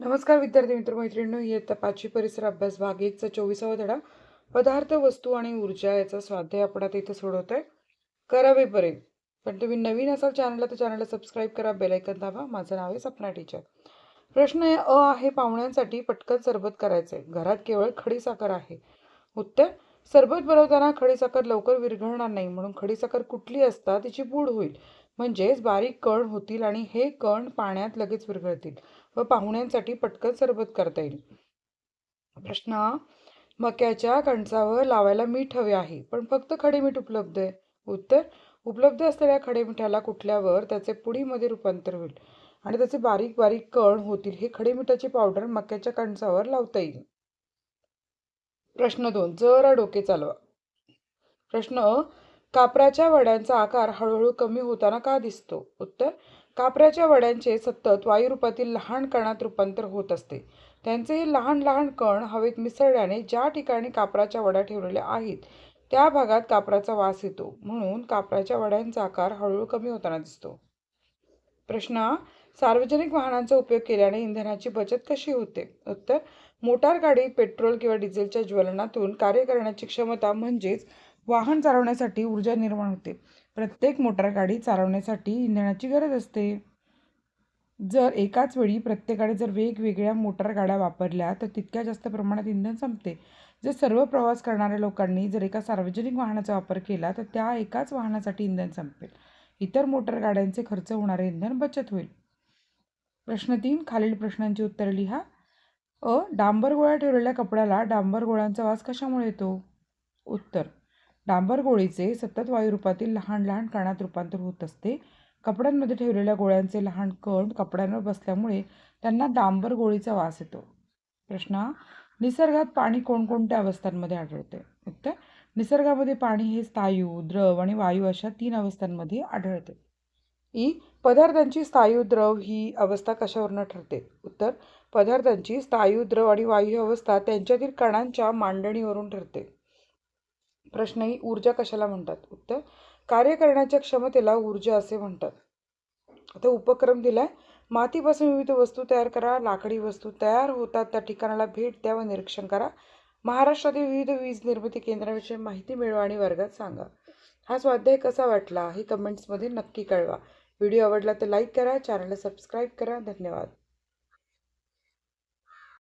नमस्कार विद्यार्थी मित्र मैत्रिणींनो, इयत्ता 5वी परिसर अभ्यास भाग 1 चा 24वा धडा पदार्थ वस्तू आणि ऊर्जा याचा स्वाध्याय आपण आता इथे सोडवतोय. करावे बरे. पण तुम्ही नवीन असाल चॅनलला तर चॅनलला सबस्क्राईब करा, बेल आयकॉन दाबा. माझं नाव आहे सपना टीचर. प्रश्न आहे पाहुण्यांसाठी पटकन सरबत करायचंय. घरात केवळ खडीसाखर आहे. उत्तर: सरबत बनवताना खडीसाखर लवकर विरघळणार नाही, म्हणून खडीसाखर कुठली असता तिची पूड होईल, म्हणजेच बारीक कण होतील आणि हे कण पाण्यात लगेच विरघळतील व पाहुण्यांसाठी पटकन सरबत करता येईल. प्रश्न: मक्याच्या कणसावर लावायला मीठ हवे आहे, पण फक्त खडे मीठ उपलब्ध आहे. उत्तर: उपलब्ध असलेल्या खडे मिठाला कुटल्यावर त्याचे पुडीमध्ये रूपांतर होईल आणि त्याचे बारीक बारीक कण होतील. हे खडे मिठाची पावडर मक्याच्या कणसावर लावता येईल. प्रश्न 2. जरा डोके चालवा. प्रश्न: कापराच्या वड्यांचा आकार हळूहळू कमी होताना का दिसतो? उत्तर: कापराच्या वड्यांचे सतत वायुरूपातील लहान कणात रूपांतर होत असते. त्यांचे हे लहान लहान कण हवेत मिसळल्याने ज्या ठिकाणी कापराच्या वड्या ठेवलेल्या आहेत त्या भागात कापराचा वास येतो, म्हणून कापराच्या वड्यांचा आकार हळूहळू कमी होताना दिसतो. प्रश्न: सार्वजनिक वाहनांचा उपयोग केल्याने इंधनाची बचत कशी होते? उत्तर: मोटार गाडीत पेट्रोल किंवा डिझेलच्या ज्वलनातून कार्य करण्याची क्षमता म्हणजेच वाहन चालवण्यासाठी ऊर्जा निर्माण होते. प्रत्येक मोटार गाडी चालवण्यासाठी इंधनाची गरज असते. जर एकाच वेळी प्रत्येकाने जर वेगवेगळ्या मोटार गाड्या वापरल्या तर तितक्या जास्त प्रमाणात इंधन संपते. जर सर्व प्रवास करणाऱ्या लोकांनी जर एका सार्वजनिक वाहनाचा वापर केला तर त्या एकाच वाहनासाठी इंधन संपेल. इतर मोटार गाड्यांचे खर्च होणारे इंधन बचत होईल. प्रश्न 3. खालील प्रश्नांची उत्तरे लिहा. डांबर गोळा ठेवलेल्या कपड्याला डांबर गोळ्यांचा वास कशामुळे येतो? उत्तर: डांबर गोळीचे सतत वायुरूपातील लहान लहान कणात रूपांतर होत असते. कपड्यांमध्ये ठेवलेल्या गोळ्यांचे लहान कण कपड्यांवर बसल्यामुळे त्यांना डांबर गोळीचा वास येतो. प्रश्न: निसर्गात पाणी कोणकोणत्या अवस्थांमध्ये आढळते? उत्तर: निसर्गामध्ये पाणी हे स्थायू, द्रव आणि वायू अशा 3 अवस्थांमध्ये आढळते. पदार्थांची स्थायू, द्रव ही अवस्था कशावरून ठरते? उत्तर: पदार्थांची स्थायू, द्रव आणि वायू अवस्था त्यांच्यातील कणांच्या मांडणीवरून ठरते. प्रश्न: ऊर्जा कशाला म्हणतात? उत्तर: कार्य करण्याच्या क्षमतेला ऊर्जा असे म्हणतात. आता उपक्रम दिलाय. मातीपासून विविध वस्तू तयार करा. लाकडी वस्तू तयार होतात त्या ठिकाणाला भेट द्या व निरीक्षण करा. महाराष्ट्रातील विविध वीज निर्मिती केंद्रांविषयी माहिती मिळवा आणि वर्गात सांगा. हा स्वाध्याय कसा वाटला हे कमेंट्समध्ये नक्की कळवा. व्हिडिओ आवडला तर लाईक करा, चॅनलला सबस्क्राईब करा. धन्यवाद.